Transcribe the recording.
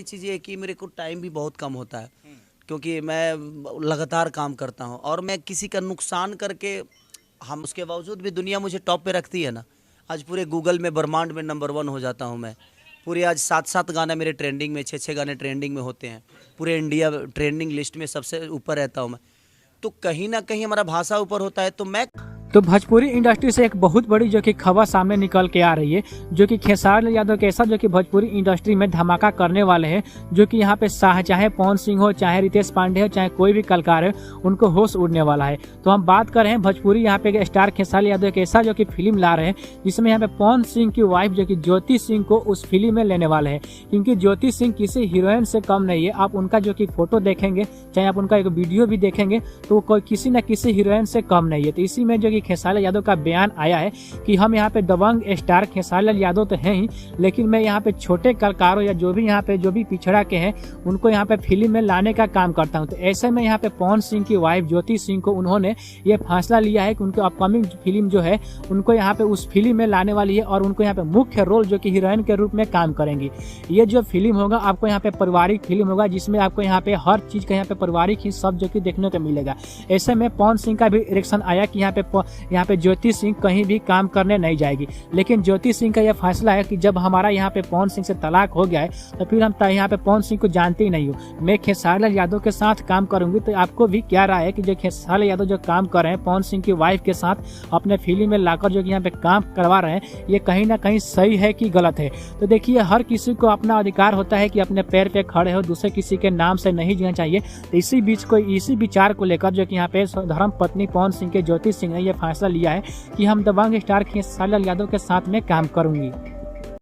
चीज़ ये है कि मेरे को टाइम भी बहुत कम होता है, क्योंकि मैं लगातार काम करता हूँ और मैं किसी का नुकसान करके हम उसके बावजूद भी दुनिया मुझे टॉप पे रखती है ना। आज पूरे गूगल में ब्रह्मांड में नंबर 1 हो जाता हूँ मैं। पूरे आज 7-7 गाना मेरे ट्रेंडिंग में, 6-6 गाने ट्रेंडिंग में होते हैं। पूरे इंडिया ट्रेंडिंग लिस्ट में सबसे ऊपर रहता हूँ मैं। तो कहीं ना कहीं हमारा भाषा ऊपर होता है। तो भोजपुरी इंडस्ट्री से एक बहुत बड़ी जो कि खबर सामने निकल के आ रही है, जो कि खेसारी यादव के साथ जो कि भोजपुरी इंडस्ट्री में धमाका करने वाले हैं। जो कि यहाँ पे चाहे पवन सिंह हो, चाहे रितेश पांडे हो, चाहे कोई भी कलाकार है, उनको होश उड़ने वाला है। तो हम बात कर रहे हैं भोजपुरी यहाँ पे स्टार खेसारी यादव के साथ जो कि फिल्म ला रहे हैं, जिसमें यहाँ पे पवन सिंह की वाइफ जो कि ज्योति सिंह को उस फिल्म में लेने वाले हैं। क्योंकि ज्योति सिंह किसी हीरोइन से कम नहीं है। आप उनका जो कि फोटो देखेंगे, चाहे आप उनका एक वीडियो भी देखेंगे, तो वो कोई किसी न किसी हीरोइन से कम नहीं है। तो इसी में जो कि खेसारी यादव का बयान आया है कि हम यहाँ पे दबंग स्टार खेसारी यादव तो हैं ही, लेकिन मैं यहाँ पे छोटे कलाकारों या जो भी पिछड़ा के हैं, उनको यहाँ पे फिल्म में लाने का काम करता हूँ। तो ऐसे में यहाँ पे पवन सिंह की वाइफ ज्योति सिंह को उन्होंने ये फैसला लिया है कि उनकी अपकमिंग फिल्म जो है, उनको यहाँ पे उस फिल्म में लाने वाली है और उनको यहाँ पे मुख्य रोल जो कि हीरोइन के रूप में काम करेंगी। ये जो फिल्म होगा आपको यहाँ पे पारिवारिक फिल्म होगा, जिसमें आपको यहाँ पे हर चीज का यहाँ पे पारिवारिक ही सब जो कि देखने को मिलेगा। ऐसे में पवन सिंह का भी रिएक्शन आया कि यहाँ पे ज्योति सिंह कहीं भी काम करने नहीं जाएगी। लेकिन ज्योति सिंह का यह फैसला है कि जब हमारा यहाँ पे पवन सिंह से तलाक हो गया है, तो फिर हम यहाँ पे पवन सिंह को जानते ही नहीं हो, मैं खेसारी यादव के साथ काम करूंगी। तो आपको भी क्या राय है कि जो खेसारी यादव जो काम कर रहे हैं पवन सिंह की वाइफ के साथ अपने फिल्म में लाकर जो यहाँ पे काम करवा रहे हैं, ये कहीं ना कहीं सही है कि गलत है? तो देखिए, हर किसी को अपना अधिकार होता है कि अपने पैर पे खड़े हो, दूसरे किसी के नाम से नहीं जीना चाहिए। तो इसी विचार को लेकर जो कि यहाँ पे धर्म पत्नी पवन सिंह के ज्योति सिंह ने यह फैसला लिया है कि हम दबंग स्टार खेसारी यादव के साथ में काम करूंगी।